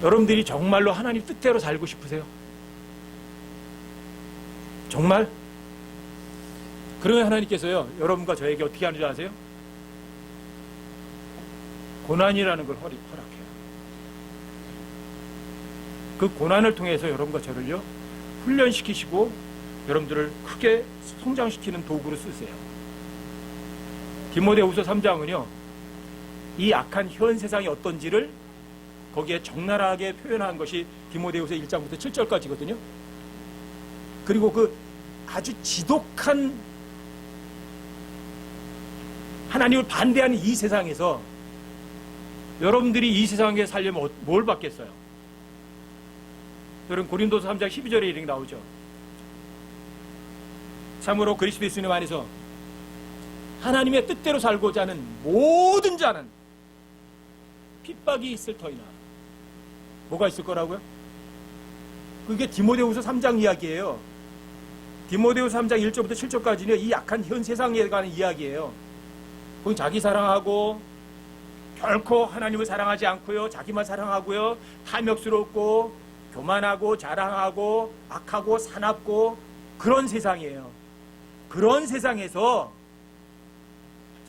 여러분들이 정말로 하나님 뜻대로 살고 싶으세요? 정말? 그러면 하나님께서요, 여러분과 저에게 어떻게 하는 줄 아세요? 고난이라는 걸 허락해요. 그 고난을 통해서 여러분과 저를요, 훈련시키시고 여러분들을 크게 성장시키는 도구로 쓰세요. 디모데후서 3장은요, 이 악한 현 세상이 어떤지를 거기에 적나라하게 표현한 것이 디모데후서 1장부터 7절까지거든요. 그리고 그 아주 지독한 하나님을 반대하는 이 세상에서 여러분들이 이 세상에 살려면 뭘 받겠어요? 여러분 고린도서 3장 12절에 이렇게 나오죠. 참으로 그리스도 예수님 안에서 하나님의 뜻대로 살고자 하는 모든 자는 핍박이 있을 터이나. 뭐가 있을 거라고요? 그게 디모데후서 3장 이야기예요. 디모데후서 3장 1절부터 7절까지는 이 악한 현 세상에 관한 이야기예요. 거기 자기 사랑하고 결코 하나님을 사랑하지 않고요, 자기만 사랑하고요, 탐욕스럽고 교만하고 자랑하고 악하고 사납고 그런 세상이에요. 그런 세상에서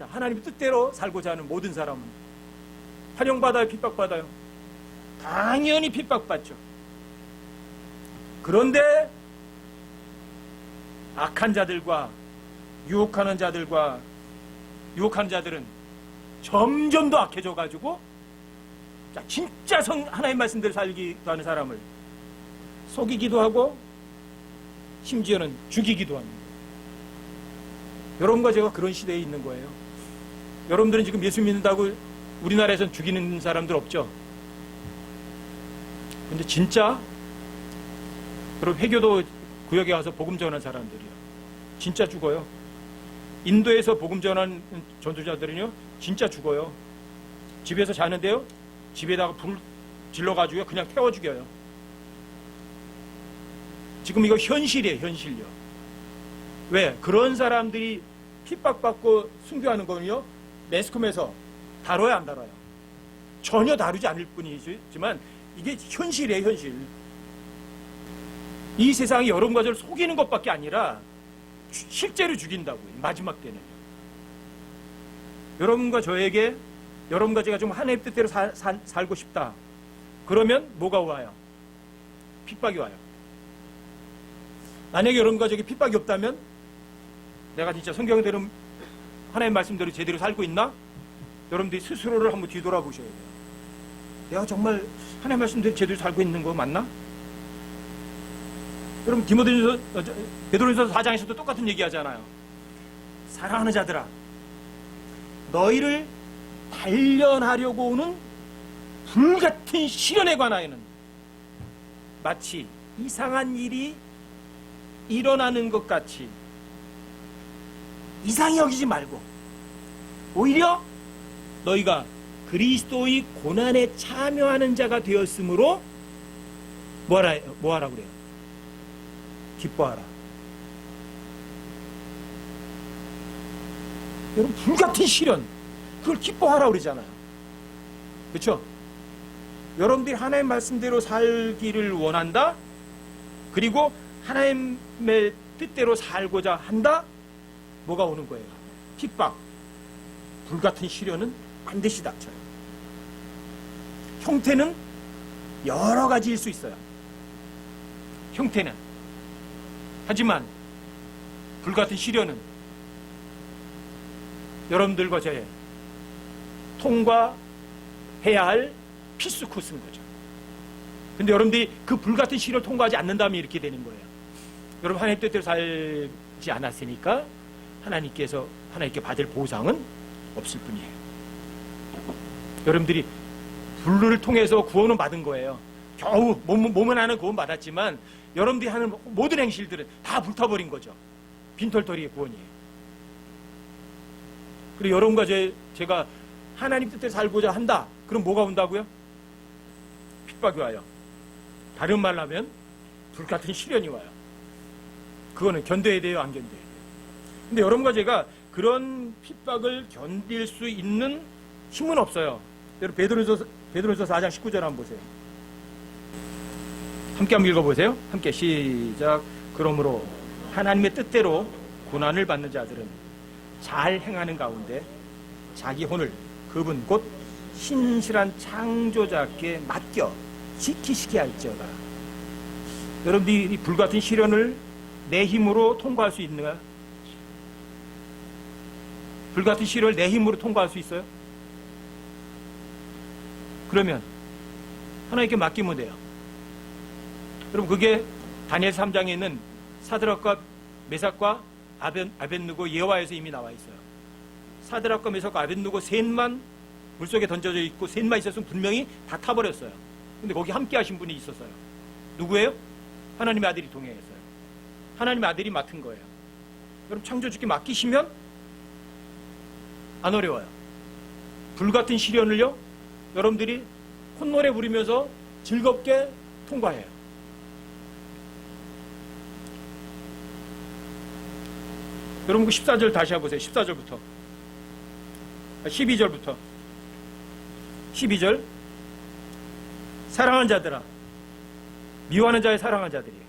하나님의 뜻대로 살고자 하는 모든 사람은 환영받아요, 핍박받아요? 당연히 핍박받죠. 그런데 악한 자들과 유혹하는 자들은 점점 더 악해져 가지고 진짜 하나님 말씀대로 살기도 하는 사람을 속이기도 하고 심지어는 죽이기도 합니다. 여러분과 제가 그런 시대에 있는 거예요. 여러분들은 지금 예수 믿는다고 우리나라에선 죽이는 사람들 없죠? 근데 진짜 여러분 회교도 구역에 와서 복음 전하는 사람들이요, 진짜 죽어요. 인도에서 복음 전하는 전도자들은요 진짜 죽어요. 집에서 자는데요, 집에다가 불 질러가지고 그냥 태워 죽여요. 지금 이거 현실이에요, 현실요. 왜? 그런 사람들이 핍박받고 순교하는 거는요, 매스컴에서 다뤄야 안 다뤄요? 전혀 다루지 않을 뿐이지만 이게 현실이에요, 현실. 이 세상이 여러분과 저를 속이는 것밖에 아니라 실제로 죽인다고요, 마지막 때는. 여러분과 저에게, 여러분과 제가 좀 하나님의 뜻대로 살고 싶다. 그러면 뭐가 와요? 핍박이 와요. 만약에 여러분과 저에게 핍박이 없다면 내가 진짜 성경대로 하나님 말씀대로 제대로 살고 있나? 여러분들이 스스로를 한번 뒤돌아보셔야 돼요. 내가 정말 하나님 말씀대로 제대로 살고 있는 거 맞나? 여러분 베드로전서 4장에서도 똑같은 얘기 하잖아요. 사랑하는 자들아, 너희를 단련하려고 오는 불같은 시련에 관하여는 마치 이상한 일이 일어나는 것 같이 이상히 여기지 말고 오히려 너희가 그리스도의 고난에 참여하는 자가 되었으므로 뭐하라 그래요? 기뻐하라. 여러분 불같은 시련, 그걸 기뻐하라 그러잖아요. 그렇죠? 여러분들이 하나님 말씀대로 살기를 원한다, 그리고 하나님의 뜻대로 살고자 한다, 뭐가 오는 거예요? 핍박, 불같은 시련은 반드시 닥쳐요. 형태는 여러 가지일 수 있어요. 형태는. 하지만 불같은 시련은 여러분들과 저의 통과해야 할 필수 코스인 거죠. 근데 여러분들이 그 불같은 시련을 통과하지 않는다면 이렇게 되는 거예요. 여러분 하나님 뜻대로 살지 않았으니까 하나님께 받을 보상은 없을 뿐이에요. 여러분들이 불을 통해서 구원은 받은 거예요. 겨우 몸은 하는 구원 받았지만 여러분들이 하는 모든 행실들은 다 불타버린 거죠. 빈털터리의 구원이에요. 그리고 여러분과 제가 하나님 뜻대로 살고자 한다, 그럼 뭐가 온다고요? 핍박이 와요. 다른 말로 하면 불같은 시련이 와요. 그거는 견뎌야 돼요, 안 견뎌야 돼요? 근데 여러분과 제가 그런 핍박을 견딜 수 있는 힘은 없어요. 여러분 베드로전서 4장 19절 한번 보세요. 함께 한번 읽어보세요. 함께 시작. 그러므로 하나님의 뜻대로 고난을 받는 자들은 잘 행하는 가운데 자기 혼을 그분 곧 신실한 창조자께 맡겨 지키시게 할지어다. 여러분들이 이 불같은 시련을 내 힘으로 통과할 수 있는가요? 불같은 시련을 내 힘으로 통과할 수 있어요? 그러면 하나님께 맡기면 돼요. 여러분, 그게 다니엘 3장에 있는 사드락과 메삭과 아벳느고 예화에서 이미 나와 있어요. 사드락과 메삭과 아벳느고 셋만 물속에 던져져 있고 셋만 있었으면 분명히 다 타버렸어요. 근데 거기 함께 하신 분이 있었어요. 누구예요? 하나님의 아들이 동행했어요. 하나님의 아들이 맡은 거예요. 여러분, 창조주께 맡기시면 안 어려워요. 불같은 시련을요, 여러분들이 콧노래 부르면서 즐겁게 통과해요. 여러분, 그 14절 다시 해보세요. 14절부터 12절부터 12절. 사랑하는 자들아, 미워하는 자의 사랑하는 자들이에요.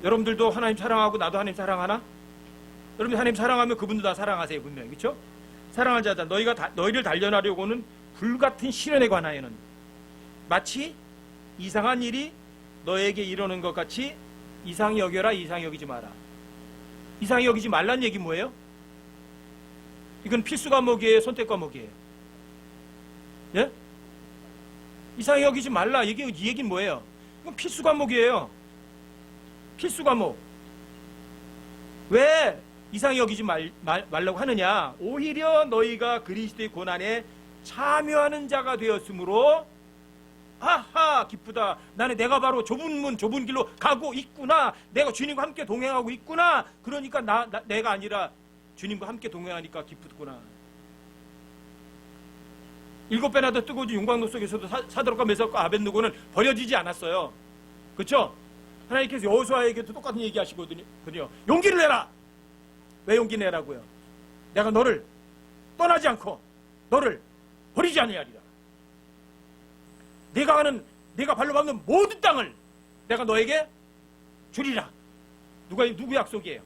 여러분들도 하나님 사랑하고 나도 하나님 사랑하나? 여러분, 하나님 사랑하면 그분도 다 사랑하세요. 분명히. 그렇죠? 사랑하는 자들, 너희를 단련하려고는 불같은 시련에 관하여는 마치 이상한 일이 너에게 이러는 것 같이 이상히 여겨라. 이상히 여기지 마라. 이상히 여기지 말란 얘기 뭐예요? 이건 필수 과목이에요? 선택 과목이에요? 예? 이상히 여기지 말라. 이 얘기는 뭐예요? 이건 필수 과목이에요. 필수 과목. 왜 이상히 여기지 말라고 하느냐? 오히려 너희가 그리스도의 고난에 참여하는 자가 되었으므로 하하 기쁘다. 나는 내가 바로 좁은 문 좁은 길로 가고 있구나. 내가 주님과 함께 동행하고 있구나. 그러니까 내가 아니라 주님과 함께 동행하니까 기쁘구나. 7배나 더 뜨거워진 용광로 속에서도 사드락과 메삭과 아벳느고는 버려지지 않았어요. 그렇죠? 하나님께서 여호수아에게도 똑같은 얘기 하시거든요. 용기를 내라. 왜 용기 내라고요? 내가 너를 떠나지 않고 너를 버리지 아니하리라. 내가 발로 밟는 모든 땅을 내가 너에게 주리라. 누구 약속이에요?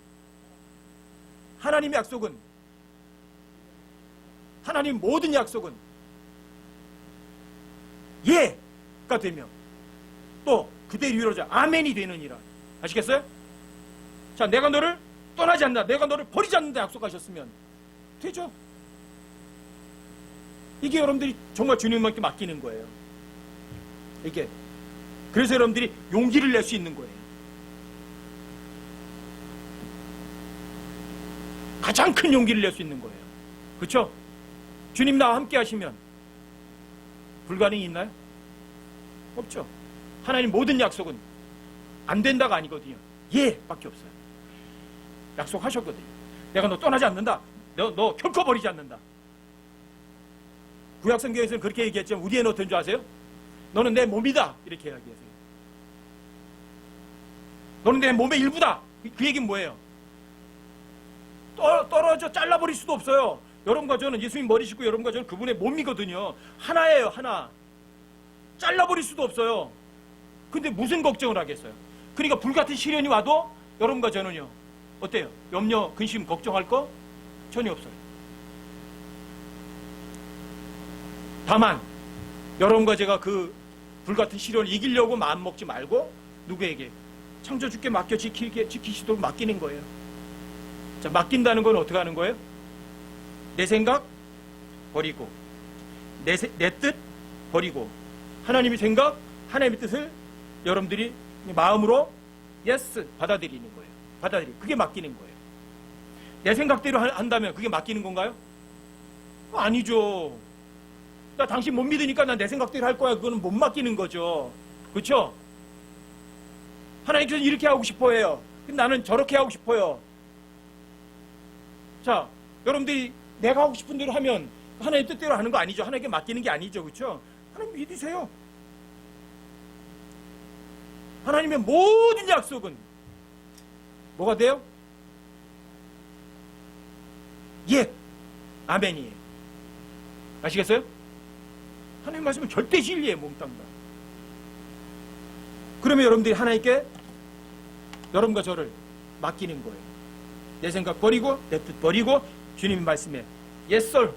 하나님의 약속은, 하나님 모든 약속은 예가 되며 또 그대로 이루어져 아멘이 되느니라. 아시겠어요? 자, 내가 너를 떠나지 않는다, 내가 너를 버리지 않는다 약속하셨으면 되죠. 이게 여러분들이 정말 주님께 맡기는 거예요. 이게 그래서 여러분들이 용기를 낼 수 있는 거예요. 가장 큰 용기를 낼 수 있는 거예요. 그렇죠? 주님 나와 함께 하시면 불가능이 있나요? 없죠. 하나님 모든 약속은 안 된다가 아니거든요. 예 밖에 없어요. 약속하셨거든요. 내가 너 떠나지 않는다. 너 결코 버리지 않는다. 구약성경에서는 그렇게 얘기했지만 우리에는 어떤 줄 아세요? 너는 내 몸이다. 이렇게 이야기하세요. 너는 내 몸의 일부다. 그 얘기는 뭐예요? 떨어져 잘라버릴 수도 없어요. 여러분과 저는 예수님 머리시고 여러분과 저는 그분의 몸이거든요. 하나예요. 하나. 잘라버릴 수도 없어요. 근데 무슨 걱정을 하겠어요? 그러니까 불같은 시련이 와도 여러분과 저는요, 어때요? 염려, 근심, 걱정할 거 전혀 없어요. 다만 여러분과 제가 그 불같은 시련을 이기려고 마음먹지 말고 누구에게? 창조주께 맡겨 지키시도록 맡기는 거예요. 자, 맡긴다는 건 어떻게 하는 거예요? 내 생각 버리고 내 뜻 버리고 하나님의 생각, 하나님의 뜻을 여러분들이 마음으로 예스 받아들이는 거예요. 그게 맡기는 거예요. 내 생각대로 한다면 그게 맡기는 건가요? 아니죠. 나 당신 못 믿으니까 난 내 생각대로 할 거야. 그거는 못 맡기는 거죠. 그렇죠? 하나님께서 이렇게 하고 싶어해요. 근데 나는 저렇게 하고 싶어요. 자, 여러분들이 내가 하고 싶은 대로 하면 하나님 뜻대로 하는 거 아니죠. 하나님께 맡기는 게 아니죠. 그렇죠? 하나님 믿으세요. 하나님의 모든 약속은 뭐가 돼요? 예, 아멘이에요. 아시겠어요? 하나님 말씀은 절대 진리예요. 몽땅 다. 그러면 여러분들이 하나님께 여러분과 저를 맡기는 거예요. 내 생각 버리고 내 뜻 버리고 주님의 말씀에 Yes sir,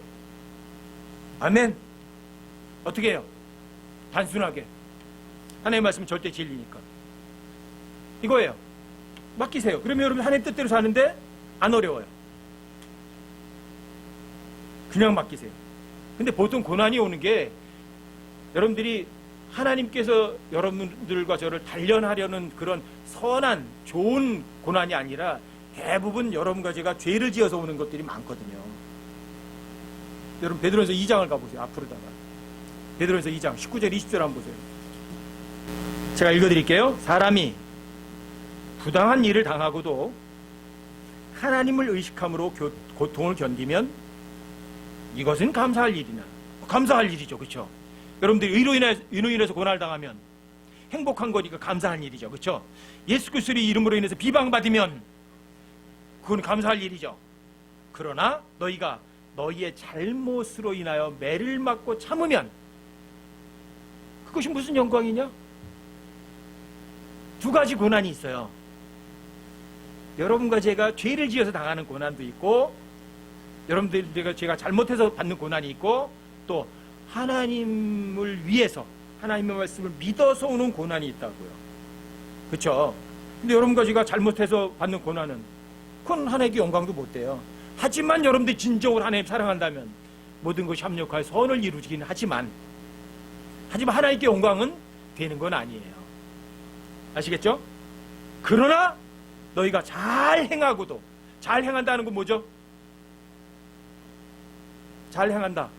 아멘. 어떻게 해요? 단순하게 하나님의 말씀은 절대 진리니까 이거예요. 맡기세요. 그러면 여러분 하나님 뜻대로 사는데 안 어려워요. 그냥 맡기세요. 근데 보통 고난이 오는 게 여러분들이 하나님께서 여러분들과 저를 단련하려는 그런 선한 좋은 고난이 아니라 대부분 여러분과 제가 죄를 지어서 오는 것들이 많거든요. 여러분 베드로전서 2장을 가보세요. 앞으로다가 베드로전서 2장 19절 20절 한번 보세요. 제가 읽어드릴게요. 사람이 부당한 일을 당하고도 하나님을 의식함으로 고통을 견디면 이것은 감사할 일이나 감사할 일이죠. 그렇죠? 여러분들이 의로 인해서 고난을 당하면 행복한 거니까 감사할 일이죠. 그렇죠? 예수 그리스도의 이름으로 인해서 비방받으면 그건 감사할 일이죠. 그러나 너희가 너희의 잘못으로 인하여 매를 맞고 참으면 그것이 무슨 영광이냐? 두 가지 고난이 있어요. 여러분과 제가 죄를 지어서 당하는 고난도 있고 여러분들과 제가 잘못해서 받는 고난이 있고 또 하나님을 위해서 하나님의 말씀을 믿어서 오는 고난이 있다고요. 그렇죠? 근데 여러분과 제가 잘못해서 받는 고난은 그건 하나님께 영광도 못 돼요. 하지만 여러분들이 진정으로 하나님 사랑한다면 모든 것이 합력하여 선을 이루기는 하지만 하나님께 영광은 되는 건 아니에요. 아시겠죠? 그러나 너희가 잘 행하고도 잘 행한다는 건 뭐죠? 잘 행한다.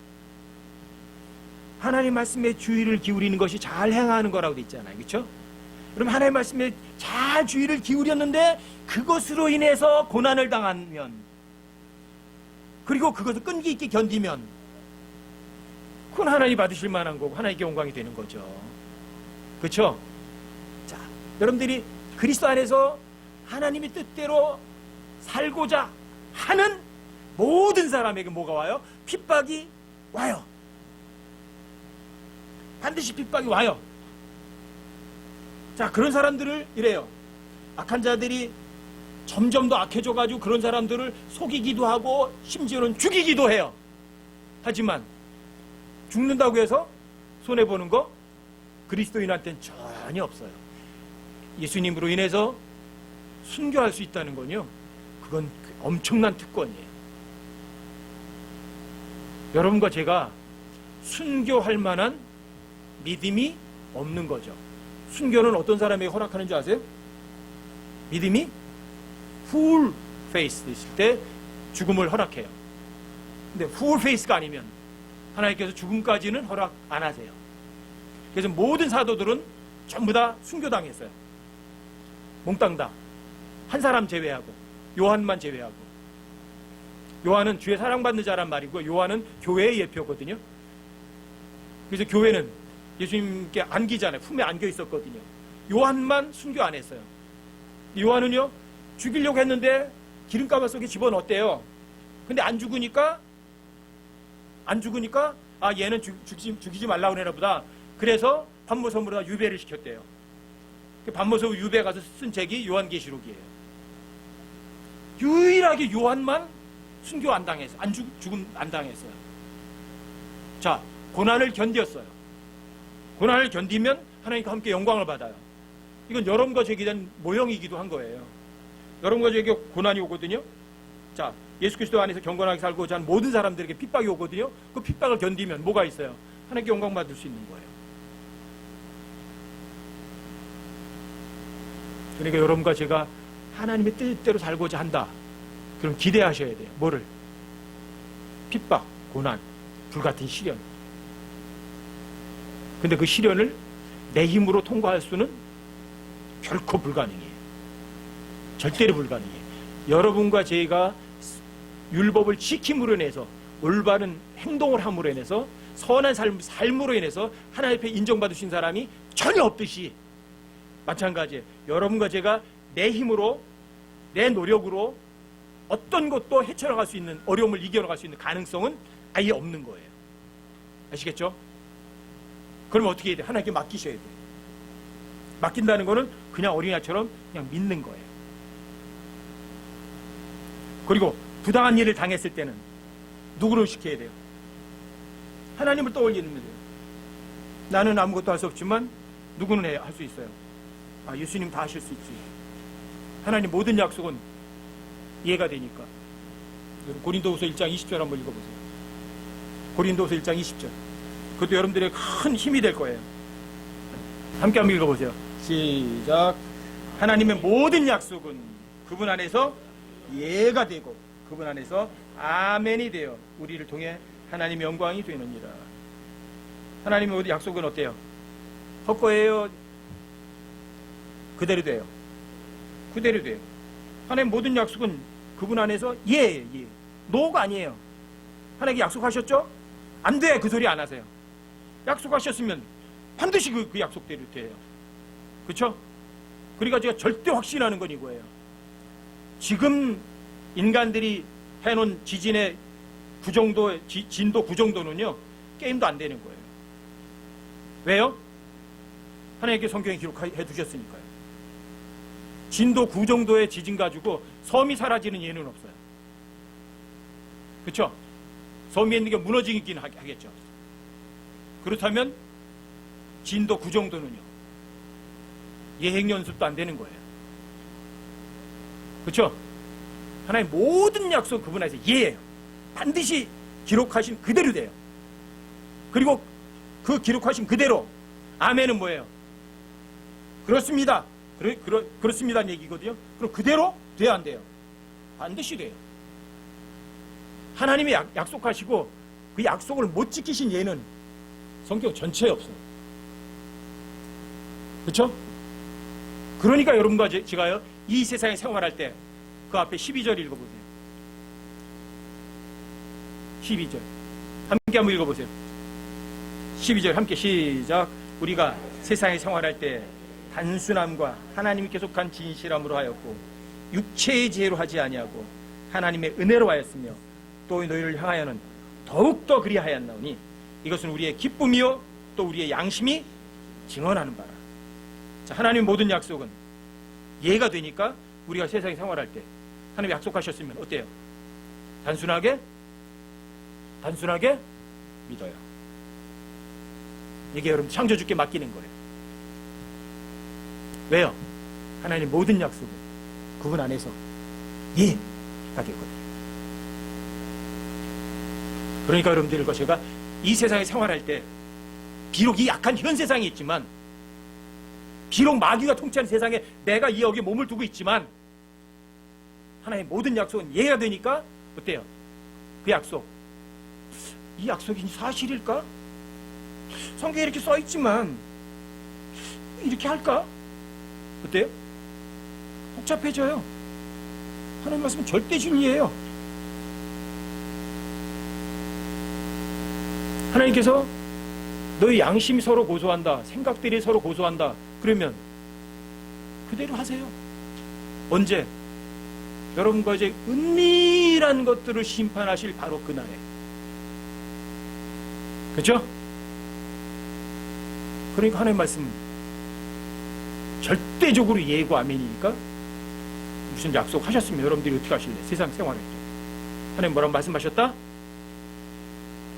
하나님 말씀에 주의를 기울이는 것이 잘 행하는 거라고 돼 있잖아요. 그렇죠? 그럼 하나님 말씀에 잘 주의를 기울였는데 그것으로 인해서 고난을 당하면 그리고 그것을 끈기 있게 견디면 그건 하나님 받으실 만한 거고 하나님께 영광이 되는 거죠. 그렇죠? 자, 여러분들이 그리스도 안에서 하나님의 뜻대로 살고자 하는 모든 사람에게 뭐가 와요? 핍박이 와요. 반드시 핍박이 와요. 자, 그런 사람들을 이래요. 악한 자들이 점점 더 악해져가지고 그런 사람들을 속이기도 하고 심지어는 죽이기도 해요. 하지만 죽는다고 해서 손해보는 거 그리스도인한테는 전혀 없어요. 예수님으로 인해서 순교할 수 있다는 건요, 그건 엄청난 특권이에요. 여러분과 제가 순교할 만한 믿음이 없는 거죠. 순교는 어떤 사람에게 허락하는 줄 아세요? 믿음이 full faith 있을 때 죽음을 허락해요. 근데 full faith가 아니면 하나님께서 죽음까지는 허락 안 하세요. 그래서 모든 사도들은 전부 다 순교당했어요. 몽땅 다. 한 사람 제외하고 요한만 제외하고. 요한은 주의 사랑받는 자란 말이고 요한은 교회의 예표거든요. 그래서 교회는 예수님께 안기잖아요. 품에 안겨 있었거든요. 요한만 순교 안 했어요. 요한은요, 죽이려고 했는데 기름가마 속에 집어넣었대요. 근데 안 죽으니까 아, 얘는 죽이지 말라고 그러나 보다. 그래서 반모섬으로 유배를 시켰대요. 반모섬 유배 가서 쓴 책이 요한계시록이에요. 유일하게 요한만 순교 안 당했어요. 죽음 안 당했어요. 자, 고난을 견뎠어요. 고난을 견디면 하나님과 함께 영광을 받아요. 이건 여러분과 저에게 대한 모형이기도 한 거예요. 여러분과 저에게 고난이 오거든요. 자, 예수 그리스도 안에서 경건하게 살고자 하는 모든 사람들에게 핍박이 오거든요. 그 핍박을 견디면 뭐가 있어요? 하나님께 영광 받을 수 있는 거예요. 그러니까 여러분과 제가 하나님의 뜻대로 살고자 한다. 그럼 기대하셔야 돼요. 뭐를? 핍박, 고난, 불같은 시련. 근데 그 시련을 내 힘으로 통과할 수는 결코 불가능해요. 절대로 불가능해요. 여러분과 제가 율법을 지킴으로 인해서 올바른 행동을 함으로 인해서 선한 삶으로 인해서 하나님 앞에 인정받으신 사람이 전혀 없듯이 마찬가지예요. 여러분과 제가 내 힘으로 내 노력으로 어떤 것도 헤쳐나갈 수 있는 어려움을 이겨나갈 수 있는 가능성은 아예 없는 거예요. 아시겠죠? 그럼 어떻게 해야 돼요? 하나님께 맡기셔야 돼요. 맡긴다는 거는 그냥 어린아이처럼 그냥 믿는 거예요. 그리고 부당한 일을 당했을 때는 누구를 시켜야 돼요? 하나님을 떠올리는 거예요. 나는 아무것도 할 수 없지만 누구는 할 수 있어요. 아, 예수님 다 하실 수 있지. 하나님 모든 약속은 이해가 되니까. 고린도후서 1장 20절 한번 읽어보세요. 고린도후서 1장 20절. 그것도 여러분들의 큰 힘이 될 거예요. 함께 한번 읽어보세요. 시작. 하나님의 모든 약속은 그분 안에서 예가 되고 그분 안에서 아멘이 되어 우리를 통해 하나님의 영광이 되느니라. 하나님의 모든 약속은 어때요? 헛거예요? 그대로 돼요. 그대로 돼요. 하나님의 모든 약속은 그분 안에서 예. 노가 아니에요. 하나님께 약속하셨죠? 안 돼. 그 소리 안 하세요. 약속하셨으면 반드시 그 약속대로 돼요. 그렇죠? 그러니까 제가 절대 확신하는 건 이거예요. 지금 인간들이 해놓은 지진의 진도 9 정도는요, 게임도 안 되는 거예요. 왜요? 하나님께 성경에 기록해 두셨으니까요. 진도 9 정도의 지진 가지고 섬이 사라지는 예는 없어요. 그렇죠? 섬 위에 있는 게 무너지긴 하겠죠. 그렇다면 진도 9 정도는요, 예행 연습도 안 되는 거예요. 그렇죠? 하나님 모든 약속 그분 안에서 예예요. 반드시 기록하신 그대로 돼요. 그리고 그 기록하신 그대로 아멘은 뭐예요? 그렇습니다. 그렇습니다는 얘기거든요. 그럼 그대로 돼야 안 돼요? 반드시 돼요. 하나님이 약속하시고 그 약속을 못 지키신 예는 성경 전체에 없어요. 그렇죠? 그러니까 여러분과 제가요, 이 세상에 생활할 때 그 앞에 12절 읽어보세요. 12절 함께 한번 읽어보세요. 12절 함께 시작. 우리가 세상에 생활할 때 단순함과 하나님이 계속한 진실함으로 하였고 육체의 지혜로 하지 아니하고 하나님의 은혜로 하였으며 또 너희를 향하여는 더욱더 그리하였나오니 이것은 우리의 기쁨이요 또 우리의 양심이 증언하는 바라. 자, 하나님의 모든 약속은 예가 되니까 우리가 세상에 생활할 때 하나님 약속하셨으면 어때요? 단순하게 믿어요. 이게 여러분 창조주께 맡기는 거예요. 왜요? 하나님 모든 약속은 그분 안에서 예가 되거든요. 그러니까 여러분들과 제가 이 세상에 생활할 때 비록 이 약한 현 세상이 있지만, 비록 마귀가 통치하는 세상에 내가 이 여기에 몸을 두고 있지만 하나님 모든 약속은 예가 되니까 어때요? 그 약속, 이 약속이 사실일까? 성경에 이렇게 써있지만 이렇게 할까? 어때요? 복잡해져요. 하나님 말씀은 절대 진리예요. 하나님께서 너희 양심이 서로 고소한다, 생각들이 서로 고소한다, 그러면 그대로 하세요. 언제? 여러분과 이제 은밀한 것들을 심판하실 바로 그날에. 그렇죠? 그러니까 하나님 말씀은 절대적으로 예고 아멘이니까 무슨 약속하셨으면 여러분들이 어떻게 하실래? 세상 생활을 때 하나님 뭐라고 말씀하셨다?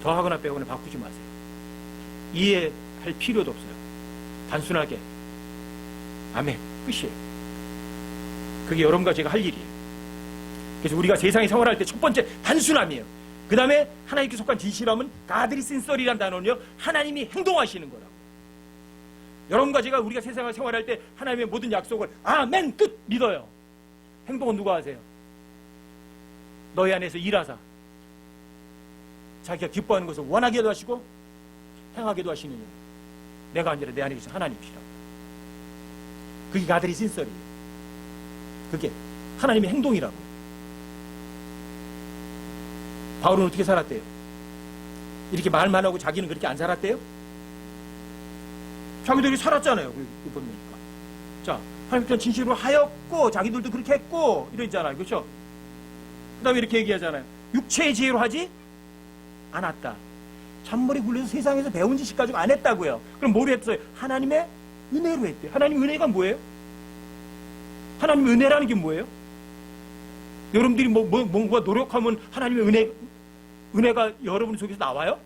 더하거나 빼거나 바꾸지 마세요. 이해할 필요도 없어요. 단순하게 아멘, 끝이에요. 그게 여러분과 제가 할 일이에요. 그래서 우리가 세상에 생활할 때 첫 번째 단순함이에요. 그 다음에 하나님께 속한 진실함은 가드리 신설이라는 단어는요, 하나님이 행동하시는 거라고. 여러분과 제가 우리가 세상을 생활할 때 하나님의 모든 약속을 아멘 끝 믿어요. 행동은 누가 하세요? 너희 안에서 일하사 자기가 기뻐하는 것을 원하게도 하시고 행하게도 하시는 일. 내가 아니라 내 안에 계신 하나님이시라고. 그게 가드리 신설이에요. 그게 하나님의 행동이라고. 바울은 어떻게 살았대요? 이렇게 말만 하고 자기는 그렇게 안 살았대요? 자기들이 살았잖아요. 그 보니까. 자, 하나님께서 진실로 하였고 자기들도 그렇게 했고 이러잖아요. 그렇죠? 그 다음에 이렇게 얘기하잖아요. 육체의 지혜로 하지 않았다. 잔머리 굴려서 세상에서 배운 지식 가지고 안 했다고요. 그럼 뭘 했어요? 하나님의 은혜로 했대요. 하나님 은혜가 뭐예요? 하나님 은혜라는 게 뭐예요? 여러분들이 뭔가 노력하면 하나님의 은혜가 여러분 속에서 나와요?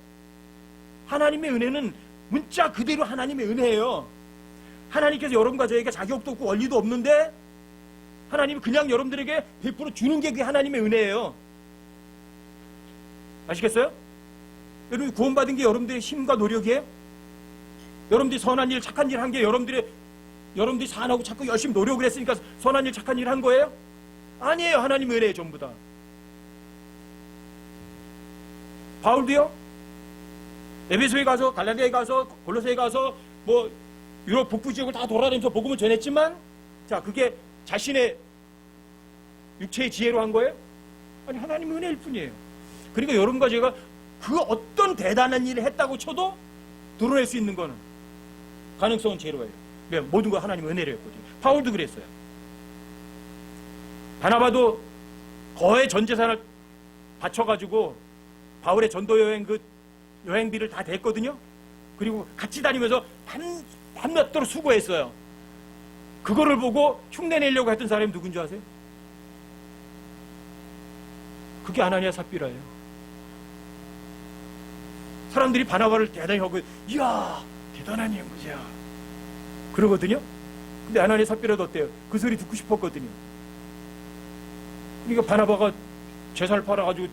하나님의 은혜는 문자 그대로 하나님의 은혜예요. 하나님께서 여러분과 저에게 자격도 없고 원리도 없는데 하나님이 그냥 여러분들에게 베풀어 주는 게 그게 하나님의 은혜예요. 아시겠어요? 여러분 구원받은 게 여러분들의 힘과 노력이에요? 여러분들이 선한 일, 착한 일 한 게 여러분들이 산하고 자꾸 열심히 노력을 했으니까 선한 일, 착한 일 한 거예요? 아니에요. 하나님의 은혜예요. 전부 다. 바울도요. 에베소에 가서 갈라디아에 가서 골로새에 가서 뭐 유럽 북부 지역을 다 돌아다니면서 복음을 전했지만 자 그게 자신의 육체의 지혜로 한 거예요? 아니 하나님의 은혜일 뿐이에요. 그러니까 여러분과 제가 그 어떤 대단한 일을 했다고 쳐도 드러낼 수 있는 거는 가능성은 제로예요. 왜? 모든 거 하나님의 은혜로 했거든요. 바울도 그랬어요. 바나바도 거의 전 재산을 바쳐가지고 바울의 전도 여행 그 여행비를 다 댔거든요. 그리고 같이 다니면서 밤낮도록 수고했어요. 그거를 보고 흉내내려고 했던 사람이 누군 줄 아세요? 그게 아나니아 삽비라예요. 사람들이 바나바를 대단히 하고 이야 대단한 인물이야 그러거든요. 근데 아나니아 삽비라도 어때요? 그 소리 듣고 싶었거든요. 그러니까 바나바가 재산을 팔아가지고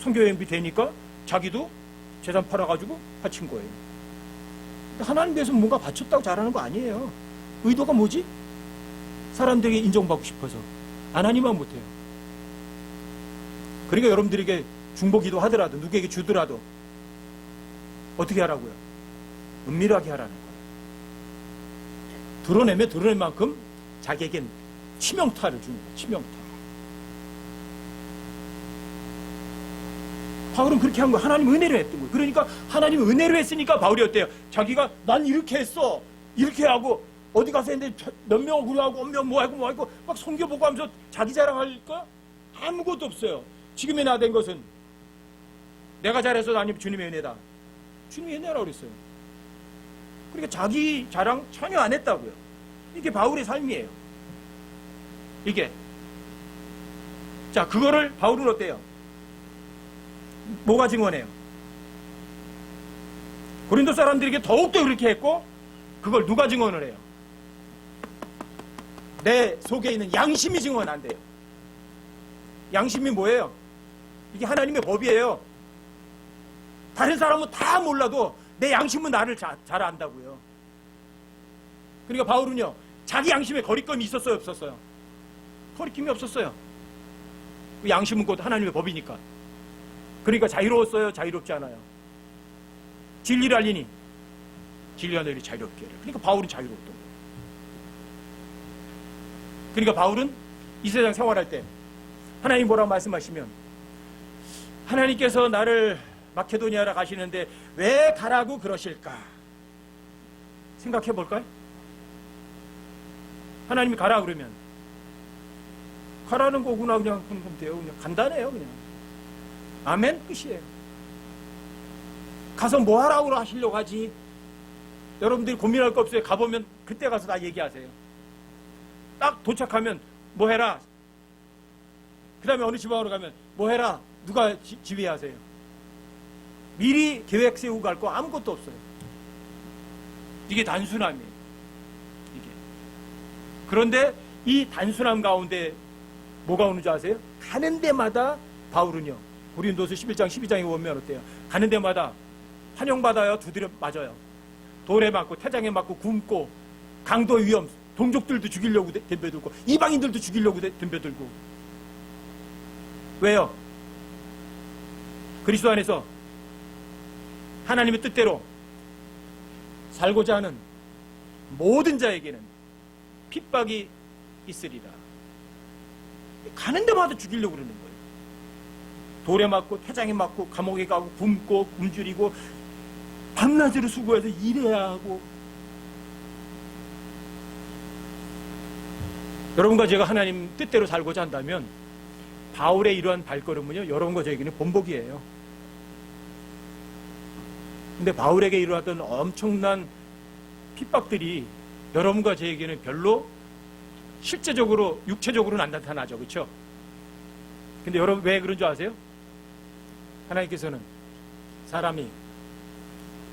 선교여행비 되니까 자기도 재산 팔아가지고 바친 거예요. 하나님 위해서 뭔가 바쳤다고 잘하는 거 아니에요. 의도가 뭐지? 사람들에게 인정받고 싶어서. 하나님만 못해요. 그러니까 여러분들에게 중보기도 하더라도 누구에게 주더라도 어떻게 하라고요? 은밀하게 하라는 거예요. 드러내면 드러낸 만큼 자기에겐 치명타를 주는 거예요. 치명타. 바울은 그렇게 한 거예요. 하나님 은혜로 했던 거예요. 그러니까 하나님 은혜로 했으니까 바울이 어때요? 자기가 난 이렇게 했어. 이렇게 하고 어디 가서 했는데 몇 명을 구려하고 몇 명 뭐 하고 막 성교 보고 하면서 자기 자랑할까? 아무것도 없어요. 지금의 나 된 것은 내가 잘해서 아니면 주님의 은혜다. 주님의 은혜라고 그랬어요. 그러니까 자기 자랑 전혀 안 했다고요. 이게 바울의 삶이에요. 이게. 자, 그거를 바울은 어때요? 뭐가 증언해요? 고린도 사람들에게 더욱더 그렇게 했고 그걸 누가 증언을 해요? 내 속에 있는 양심이 증언한대요. 양심이 뭐예요? 이게 하나님의 법이에요. 다른 사람은 다 몰라도 내 양심은 나를 잘 안다고요. 그러니까 바울은요 자기 양심에 거리낌이 있었어요 없었어요? 거리낌이 없었어요. 양심은 곧 하나님의 법이니까. 그러니까 자유로웠어요? 자유롭지 않아요? 진리를 알리니 진리가 너희를 자유롭게 해라. 그러니까 바울은 자유로웠던 거예요. 그러니까 바울은 이 세상 생활할 때 하나님 뭐라고 말씀하시면 하나님께서 나를 마케도니아로 가시는데 왜 가라고 그러실까? 생각해 볼까요? 하나님이 가라 그러면 가라는 거구나 그냥 그러면 돼요. 그냥 간단해요 그냥. 아멘 끝이에요. 가서 뭐 하라고 하시려고 하지? 여러분들이 고민할 거 없어요. 가보면 그때 가서 다 얘기하세요. 딱 도착하면 뭐 해라. 그 다음에 어느 지방으로 가면 뭐 해라. 누가 지휘하세요. 미리 계획 세우고 갈 거 아무것도 없어요. 이게 단순함이에요. 이게. 그런데 이 단순함 가운데 뭐가 오는 줄 아세요? 가는 데마다 바울은요. 고린도서 11장 12장에 보면 어때요? 가는 데마다 환영받아요. 두드려 맞아요. 돌에 맞고 태장에 맞고 굶고 강도 위험 동족들도 죽이려고 덤벼들고 이방인들도 죽이려고 덤벼들고 왜요? 그리스도 안에서 하나님의 뜻대로 살고자 하는 모든 자에게는 핍박이 있으리라. 가는 데마다 죽이려고 그러는 거예요. 돌에 맞고 태장에 맞고 감옥에 가고 굶고 굶주리고 밤낮으로 수고해서 일해야 하고. 여러분과 제가 하나님 뜻대로 살고자 한다면 바울의 이러한 발걸음은요 여러분과 저에게는 본보기예요. 근데 바울에게 일어났던 엄청난 핍박들이 여러분과 저에게는 별로 실제적으로 육체적으로는 안 나타나죠. 그렇죠? 근데 여러분 왜 그런 줄 아세요? 하나님께서는 사람이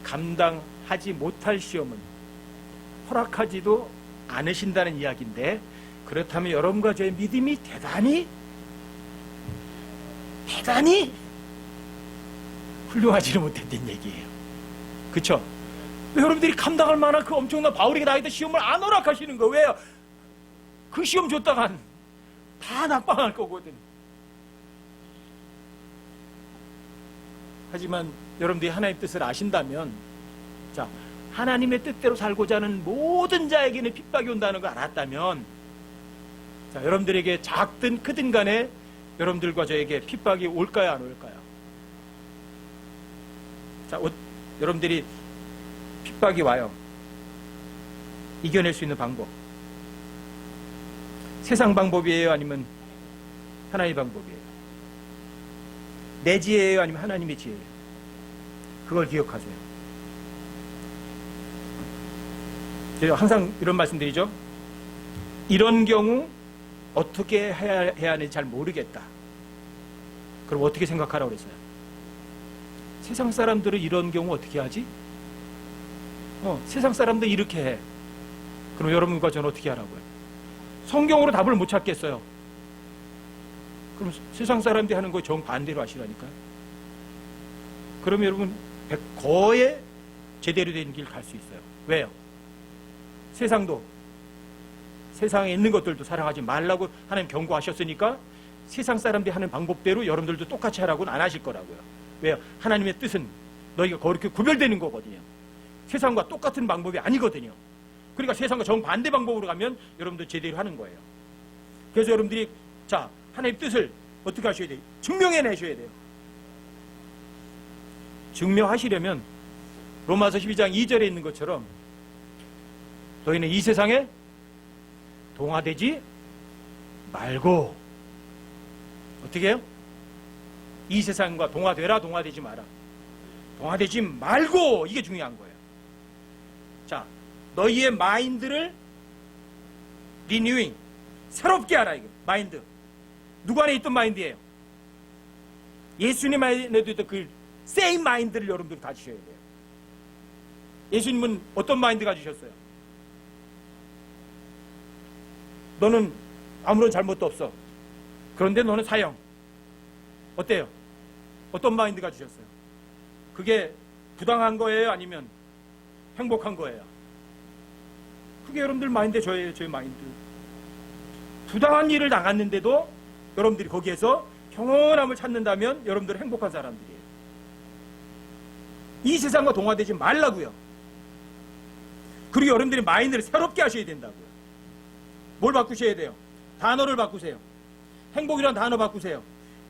감당하지 못할 시험은 허락하지도 않으신다는 이야기인데, 그렇다면 여러분과 저의 믿음이 대단히 훌륭하지는 못했던 얘기예요. 그렇죠? 여러분들이 감당할 만한 그 엄청난 바울에게 나있던 시험을 안 허락하시는 거예요. 왜요? 그 시험 줬다간 다 낙방할 거거든. 하지만 여러분들이 하나님의 뜻을 아신다면, 자, 하나님의 뜻대로 살고자 하는 모든 자에게는 핍박이 온다는 걸 알았다면, 자, 여러분들에게 작든 크든 간에 여러분들과 저에게 핍박이 올까요, 안 올까요? 자, 여러분들이 핍박이 와요. 이겨낼 수 있는 방법. 세상 방법이에요? 아니면 하나님의 방법이에요? 내 지혜예요? 아니면 하나님의 지혜예요? 그걸 기억하세요. 제가 항상 이런 말씀드리죠. 이런 경우 어떻게 해야 하는지 잘 모르겠다. 그럼 어떻게 생각하라고 그랬어요? 세상 사람들은 이런 경우 어떻게 하지? 세상 사람들 이렇게 해. 그럼 여러분과 저는 어떻게 하라고요? 성경으로 답을 못 찾겠어요. 그럼 세상 사람들이 하는 거 정반대로 하시라니까요. 그러면 여러분 거의 제대로 된 길 갈 수 있어요. 왜요? 세상에 있는 것들도 사랑하지 말라고 하나님 경고하셨으니까 세상 사람들이 하는 방법대로 여러분들도 똑같이 하라고는 안 하실 거라고요. 왜요? 하나님의 뜻은 너희가 그렇게 구별되는 거거든요. 세상과 똑같은 방법이 아니거든요. 그러니까 세상과 정반대 방법으로 가면 여러분들 제대로 하는 거예요. 그래서 여러분들이 자, 하나님의 뜻을 어떻게 하셔야 돼요? 증명해내셔야 돼요. 증명하시려면 로마서 12장 2절에 있는 것처럼 너희는 이 세상에 동화되지 말고, 어떻게 해요? 이 세상과 동화되라, 동화되지 마라. 동화되지 말고, 이게 중요한 거예요. 자, 너희의 마인드를 리뉴잉, 새롭게 하라. 이거 마인드 누구 안에 있던 마인드예요? 예수님 안에도 있던 그 세임 마인드를 여러분들이 가지셔야 돼요. 예수님은 어떤 마인드 가지셨어요? 너는 아무런 잘못도 없어. 그런데 너는 사형. 어때요? 어떤 마인드 가지셨어요? 그게 부당한 거예요? 아니면 행복한 거예요? 그게 여러분들 마인드, 저의 마인드. 부당한 일을 당했는데도 여러분들이 거기에서 평온함을 찾는다면 여러분들은 행복한 사람들이에요. 이 세상과 동화되지 말라고요. 그리고 여러분들이 마인드를 새롭게 하셔야 된다고요. 뭘 바꾸셔야 돼요? 단어를 바꾸세요. 행복이라는 단어 바꾸세요.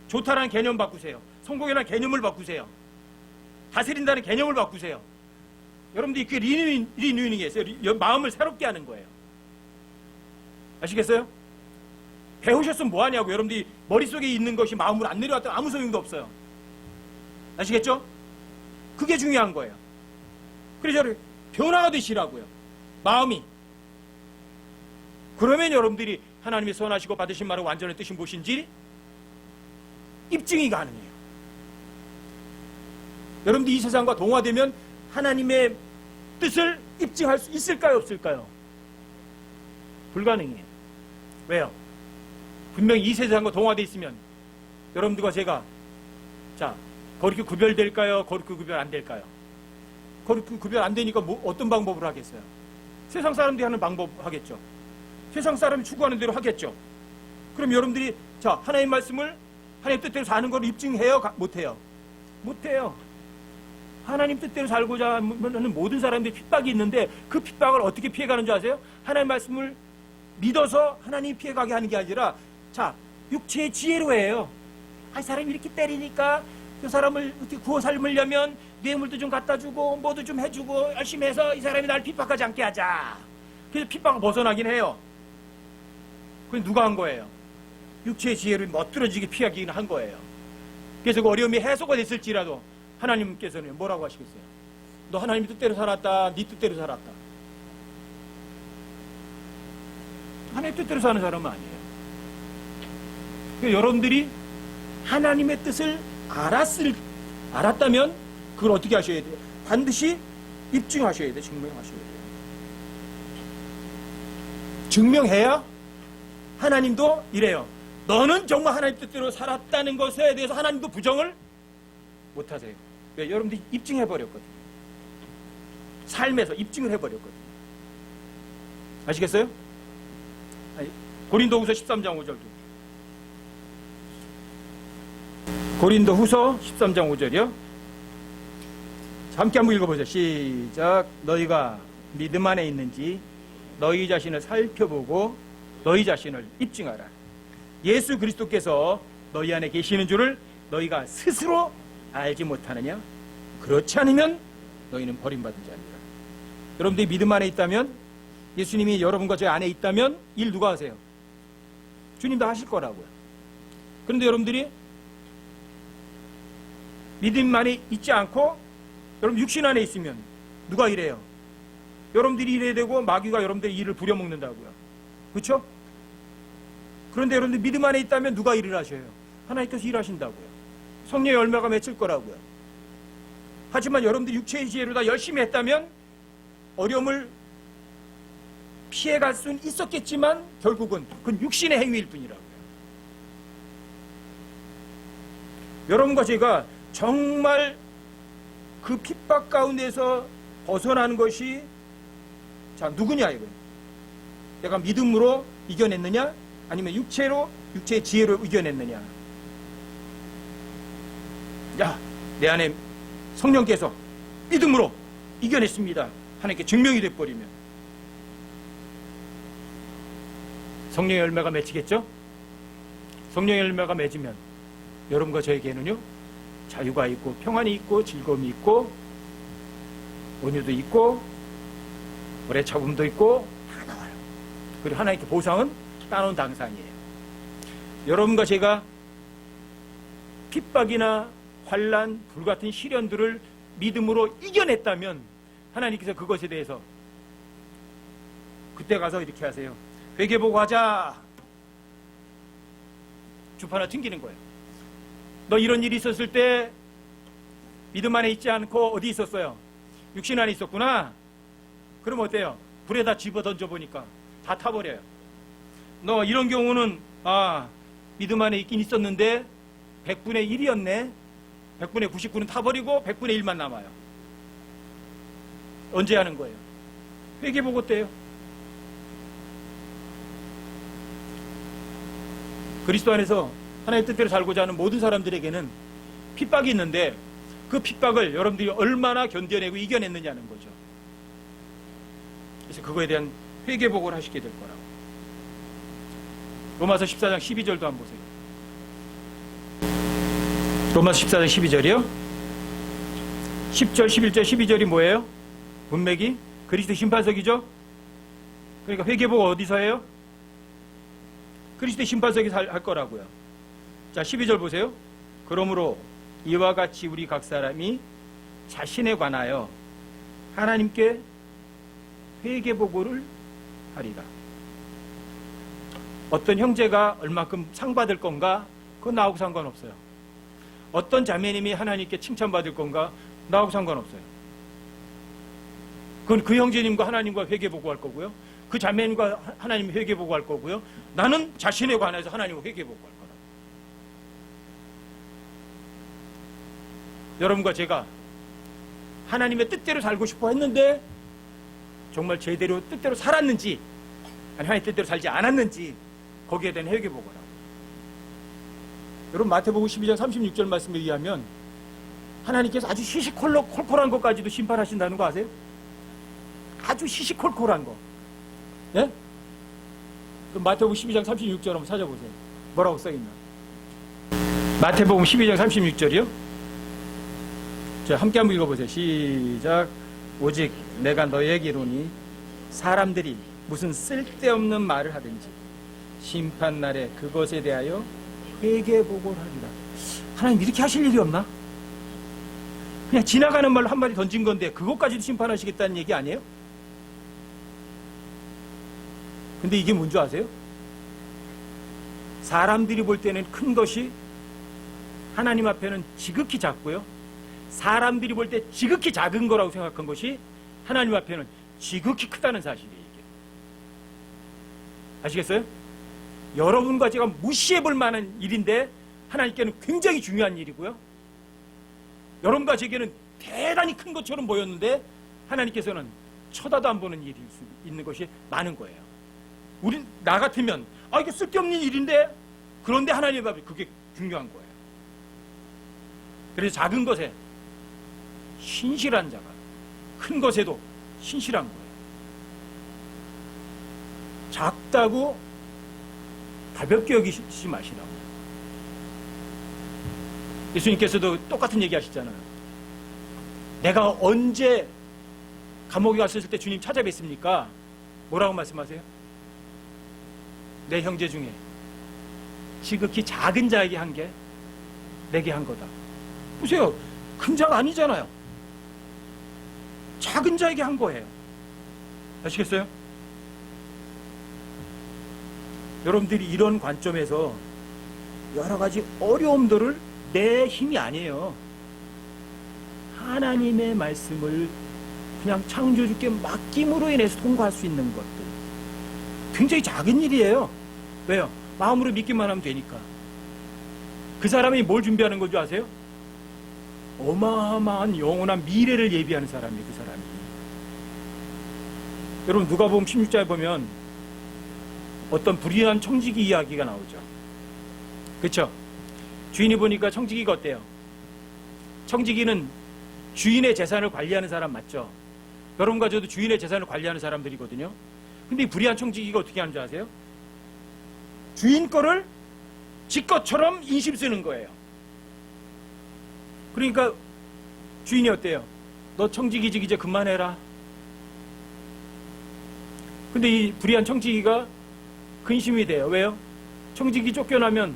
좋다라는 개념 바꾸세요. 성공이라는 개념을 바꾸세요. 다스린다는 개념을 바꾸세요. 여러분들이 그게 리뉴닝이에요. 마음을 새롭게 하는 거예요. 아시겠어요? 배우셨으면 뭐하냐고. 여러분들이 머릿속에 있는 것이 마음으로 안 내려왔다면 아무 소용도 없어요. 아시겠죠? 그게 중요한 거예요. 그래서 변화가 되시라고요. 마음이. 그러면 여러분들이 하나님의 선하시고 받으신 말을 완전히 뜻이 무엇인지 입증이 가능해요. 여러분들이 이 세상과 동화되면 하나님의 뜻을 입증할 수 있을까요? 없을까요? 불가능해요. 왜요? 분명히 이 세상과 동화되어 있으면 여러분들과 제가 자, 거룩히 구별될까요? 거룩히 구별 안 될까요? 거룩히 구별 안 되니까 어떤 방법으로 하겠어요? 세상 사람들이 하는 방법 하겠죠. 세상 사람이 추구하는 대로 하겠죠. 그럼 여러분들이 자, 하나님의 말씀을 하나님 뜻대로 사는 걸 입증해요? 못해요? 못해요. 하나님 뜻대로 살고자 하는 모든 사람들이 핍박이 있는데 그 핍박을 어떻게 피해가는 줄 아세요? 하나님의 말씀을 믿어서 하나님이 피해가게 하는 게 아니라 자, 육체의 지혜로 해요. 아, 이 사람이 이렇게 때리니까 그 사람을 어떻게 구워 삶으려면 뇌물도 좀 갖다 주고 뭐도 좀 해주고 열심히 해서 이 사람이 날 핍박하지 않게 하자. 그래서 핍박을 벗어나긴 해요. 그건 누가 한 거예요? 육체의 지혜를 멋들어지게 피하기는 한 거예요. 그래서 그 어려움이 해소가 됐을지라도 하나님께서는 뭐라고 하시겠어요? 너 하나님 뜻대로 살았다. 네 뜻대로 살았다. 하나님의 뜻대로 사는 사람은 아니에요. 그러니까 여러분들이 하나님의 뜻을 알았다면 그걸 어떻게 하셔야 돼요? 반드시 입증하셔야 돼요. 증명하셔야 돼요. 증명해야 하나님도 이래요. 너는 정말 하나님 뜻대로 살았다는 것에 대해서 하나님도 부정을 못하세요. 왜? 여러분들이 입증해버렸거든요. 삶에서 입증을 해버렸거든요. 아시겠어요? 고린도후서 13장 5절도. 고린도후서 13장 5절이요. 함께 한번 읽어보세요. 시작. 너희가 믿음 안에 있는지 너희 자신을 살펴보고 너희 자신을 입증하라. 예수 그리스도께서 너희 안에 계시는 줄을 너희가 스스로 알지 못하느냐? 그렇지 않으면 너희는 버림받은 자니라. 여러분들이 믿음 안에 있다면, 예수님이 여러분과 제 안에 있다면 일 누가 하세요? 주님도 하실 거라고요. 그런데 여러분들이 믿음 안에 있지 않고 여러분 육신 안에 있으면 누가 일해요? 여러분들이 일해야 되고 마귀가 여러분들의 일을 부려먹는다고요. 그렇죠? 그런데 여러분들 믿음 안에 있다면 누가 일을 하셔요? 하나님께서 일하신다고요. 성령의 열매가 맺힐 거라고요. 하지만 여러분들이 육체의 지혜로 다 열심히 했다면 어려움을 피해갈 수는 있었겠지만 결국은 그건 육신의 행위일 뿐이라고요. 여러분과 제가 정말 그 핍박 가운데서 벗어나는 것이 자 누구냐 이거예요. 내가 믿음으로 이겨냈느냐 아니면 육체의 지혜로 이겨냈느냐. 야, 내 안에 성령께서 믿음으로 이겨냈습니다. 하나님께 증명이 돼버리면 성령의 열매가 맺히겠죠? 성령의 열매가 맺으면 여러분과 저에게는요 자유가 있고 평안이 있고 즐거움이 있고 온유도 있고 오래 참음도 있고 다 나와요. 그리고 하나님께 보상은 따놓은 당상이에요. 여러분과 제가 핍박이나 환난, 불같은 시련들을 믿음으로 이겨냈다면 하나님께서 그것에 대해서 그때 가서 이렇게 하세요. 회개보고 하자. 주파 하나 튕기는 거예요. 너 이런 일이 있었을 때 믿음 안에 있지 않고 어디 있었어요? 육신 안에 있었구나. 그럼 어때요? 불에다 집어 던져보니까 다 타버려요. 너 이런 경우는 믿음 안에 있긴 있었는데 100분의 1이었네. 100분의 99는 타버리고 100분의 1만 남아요. 언제 하는 거예요? 회개보고 때요. 그리스도 안에서 하나님의 뜻대로 살고자 하는 모든 사람들에게는 핍박이 있는데 그 핍박을 여러분들이 얼마나 견뎌내고 이겨냈느냐는 거죠. 그래서 그거에 대한 회개복을 하시게 될 거라고. 로마서 14장 12절도 한번 보세요. 로마서 14장 12절이요. 10절, 11절, 12절이 뭐예요? 문맥이 그리스도 심판석이죠. 그러니까 회개복 어디서 해요? 그리스도 심판석에서 할 거라고요. 자, 12절 보세요. 그러므로 이와 같이 우리 각 사람이 자신에 관하여 하나님께 회개보고를 하리라. 어떤 형제가 얼마큼 상 받을 건가? 그건 나하고 상관없어요. 어떤 자매님이 하나님께 칭찬받을 건가? 나하고 상관없어요. 그건 그 형제님과 하나님과 회개보고할 거고요. 그 자매님과 하나님 회개보고할 거고요. 나는 자신에 관해서 하나님과 회개보고할 거라. 여러분과 제가 하나님의 뜻대로 살고 싶어 했는데 정말 제대로 뜻대로 살았는지 아니 하나님 뜻대로 살지 않았는지 거기에 대한 회개보고라고. 여러분 마태복음 12장 36절 말씀에 의하면 하나님께서 아주 시시콜콜한 것까지도 심판하신다는 거 아세요? 아주 시시콜콜한 거. 예? 그럼 마태복음 12장 36절 한번 찾아보세요. 뭐라고 써있나? 마태복음 12장 36절이요? 자, 함께 한번 읽어보세요. 시작. 오직 내가 너에게 이르노니 사람들이 무슨 쓸데없는 말을 하든지 심판날에 그것에 대하여 회개보고를 하리라. 하나님 이렇게 하실 일이 없나? 그냥 지나가는 말로 한마디 던진 건데 그것까지도 심판하시겠다는 얘기 아니에요? 근데 이게 뭔지 아세요? 사람들이 볼 때는 큰 것이 하나님 앞에는 지극히 작고요. 사람들이 볼 때 지극히 작은 거라고 생각한 것이 하나님 앞에는 지극히 크다는 사실이에요. 이게. 아시겠어요? 여러분과 제가 무시해 볼 만한 일인데 하나님께는 굉장히 중요한 일이고요. 여러분과 제게는 대단히 큰 것처럼 보였는데 하나님께서는 쳐다도 안 보는 일이 있는 것이 많은 거예요. 나 같으면 이게 쓸데없는 일인데, 그런데 하나님 앞에 그게 중요한 거예요. 그래서 작은 것에 신실한 자가 큰 것에도 신실한 거예요. 작다고 가볍게 여기지 마시라고. 예수님께서도 똑같은 얘기 하시잖아요. 내가 언제 감옥에 갔을 때 주님 찾아뵀습니까? 뭐라고 말씀하세요? 내 형제 중에 지극히 작은 자에게 한 게 내게 한 거다. 보세요. 큰 자가 아니잖아요. 작은 자에게 한 거예요. 아시겠어요? 여러분들이 이런 관점에서 여러 가지 어려움들을 내 힘이 아니에요. 하나님의 말씀을 그냥 창조주께 맡김으로 인해서 통과할 수 있는 것들. 굉장히 작은 일이에요. 왜요? 마음으로 믿기만 하면 되니까. 그 사람이 뭘 준비하는 건 줄 아세요? 어마어마한 영원한 미래를 예비하는 사람이에요. 그 사람이. 여러분 누가복음 16장에 보면 어떤 불의한 청지기 이야기가 나오죠. 그렇죠? 주인이 보니까 청지기가 어때요? 청지기는 주인의 재산을 관리하는 사람 맞죠? 여러분과 저도 주인의 재산을 관리하는 사람들이거든요. 근데 이 불의한 청지기가 어떻게 하는 줄 아세요? 주인 거를 지 것처럼 인심 쓰는 거예요. 그러니까 주인이 어때요? 너 청지기직 이제 그만해라. 근데 이 불의한 청지기가 근심이 돼요. 왜요? 청지기 쫓겨나면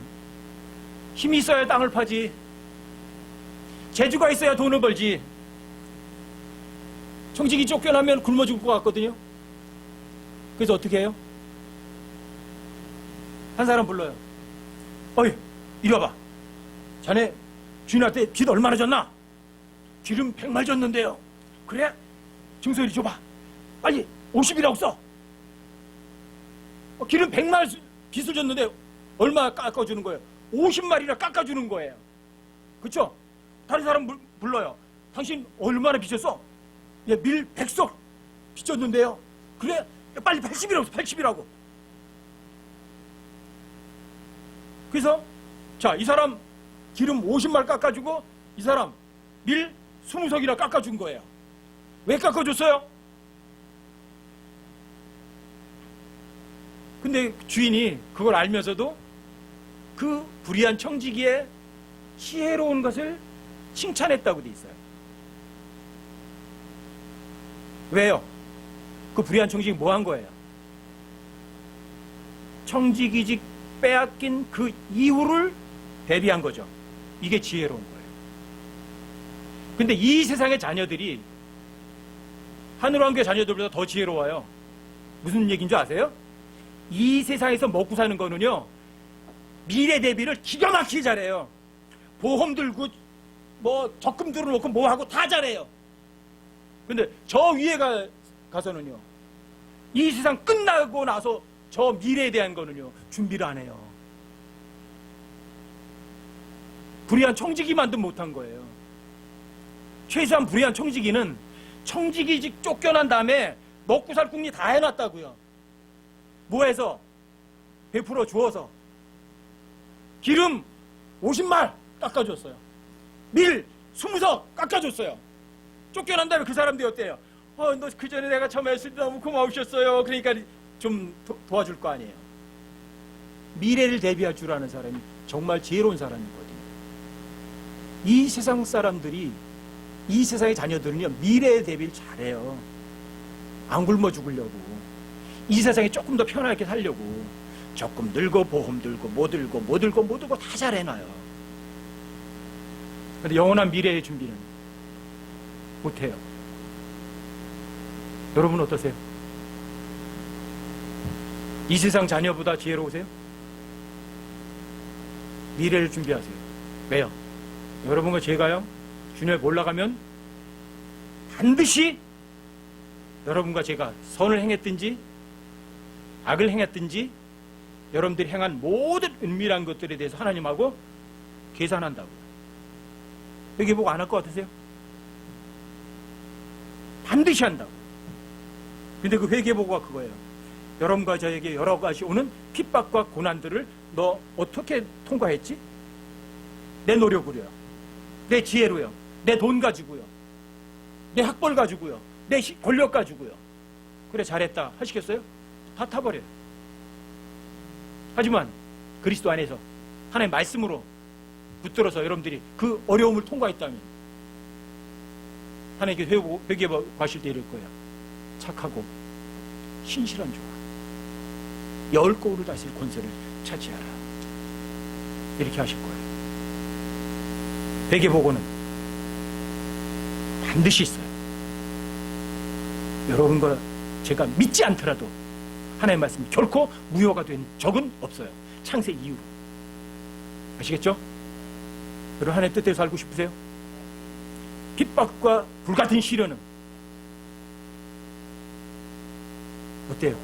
힘이 있어야 땅을 파지, 재주가 있어야 돈을 벌지. 청지기 쫓겨나면 굶어 죽을 것 같거든요. 그래서 어떻게 해요? 한 사람 불러요. 어이, 이리 와봐. 자네 주인한테 빚 얼마나 졌나? 기름 100말 졌는데요. 그래? 증서 이리 줘봐. 빨리 50이라고 써. 기름 100말 빚을 졌는데 얼마 깎아주는 거예요? 50말이나 깎아주는 거예요. 그쵸? 다른 사람 불러요. 당신 얼마나 빚졌어? 예, 밀 100석 빚졌는데요. 그래? 빨리 80이라고 써. 80이라고. 그래서 자, 이 사람 기름 50말 깎아주고 이 사람 밀 20석이나 깎아준 거예요. 왜 깎아줬어요? 근데 주인이 그걸 알면서도 그 불의한 청지기의 지혜로운 것을 칭찬했다고 돼 있어요. 왜요? 그 불의한 청지기 뭐 한 거예요? 청지기직 빼앗긴 그 이유를 대비한 거죠. 이게 지혜로운 거예요. 근데 이 세상의 자녀들이 하늘왕국의 자녀들보다 더 지혜로워요. 무슨 얘기인 줄 아세요? 이 세상에서 먹고 사는 거는요, 미래 대비를 기가 막히게 잘해요. 보험 들고 뭐 적금 들어놓고 뭐 하고 다 잘해요. 근데 저 위에 가서는요, 이 세상 끝나고 나서 저 미래에 대한 거는요 준비를 안 해요. 불의한 청지기만도 못한 거예요. 최소한 불의한 청지기는 청지기직 쫓겨난 다음에 먹고 살 궁리 다 해놨다고요. 뭐 해서? 베풀어 주어서 기름 50말 깎아줬어요. 밀 20석 깎아줬어요. 쫓겨난 다음에 그 사람들이 어때요? 너 그 전에 내가 처음에 했을 때 너무 고마우셨어요. 그러니까 좀 도와줄 거 아니에요. 미래를 대비할 줄 아는 사람이 정말 지혜로운 사람이거든요. 이 세상 사람들이, 이 세상의 자녀들은요, 미래에 대비를 잘해요. 안 굶어 죽으려고. 이 세상에 조금 더 편하게 살려고. 적금 들고, 보험 들고, 뭐 들고 다 잘해놔요. 근데 영원한 미래의 준비는 못해요. 여러분 어떠세요? 이 세상 자녀보다 지혜로우세요? 미래를 준비하세요. 왜요? 여러분과 제가요, 주님을 몰라가면 반드시 여러분과 제가 선을 행했든지 악을 행했든지 여러분들이 행한 모든 은밀한 것들에 대해서 하나님하고 계산한다고요. 회개보고 안 할 것 같으세요? 반드시 한다고. 근데 그 회개보고가 그거예요. 여러분과 저에게 여러 가지 오는 핍박과 고난들을 너 어떻게 통과했지? 내 노력으로요, 내 지혜로요, 내 돈 가지고요, 내 학벌 가지고요, 내 권력 가지고요. 그래 잘했다 하시겠어요? 다 타버려요. 하지만 그리스도 안에서 하나님의 말씀으로 붙들어서 여러분들이 그 어려움을 통과했다면 하나님께 회개하고 하실 때 이럴 거예요. 착하고 신실한 자와 열 고울을 다스릴 권세를 차지하라. 이렇게 하실 거예요. 회개보고는 반드시 있어요. 여러분과 제가 믿지 않더라도 하나님의 말씀이 결코 무효가 된 적은 없어요. 창세 이후로. 아시겠죠? 여러분 하나님의 뜻대로 살고 싶으세요? 핍박과 불같은 시련은 어때요?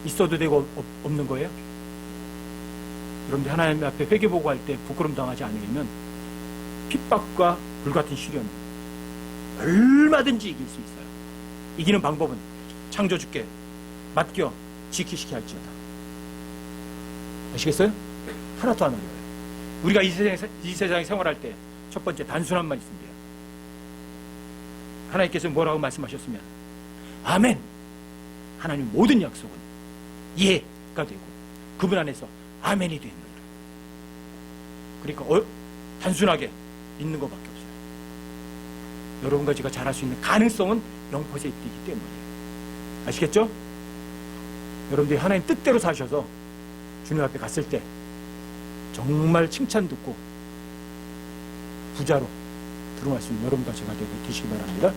있어도 되고 없는 거예요? 여러분들 하나님 앞에 회개보고할 때 부끄럼 당하지 않으려면 핍박과 불같은 시련은 얼마든지 이길 수 있어요. 이기는 방법은 창조주께 맡겨 지키시게 할지어다. 아시겠어요? 하나도 안 어려워요. 우리가 이 세상에 생활할 때 첫 번째 단순한 말 있습니다. 하나님께서 뭐라고 말씀하셨으면 아멘. 하나님 모든 약속은 예가 되고 그분 안에서 아멘이 되는 거예요. 그러니까 단순하게 믿는 것밖에 없어요. 여러분과 제가 잘할 수 있는 가능성은 0%이기 때문이에요. 아시겠죠? 여러분들이 하나님 뜻대로 사셔서 주님 앞에 갔을 때 정말 칭찬 듣고 부자로 들어갈 수 있는 여러분과 제가 되시기 바랍니다.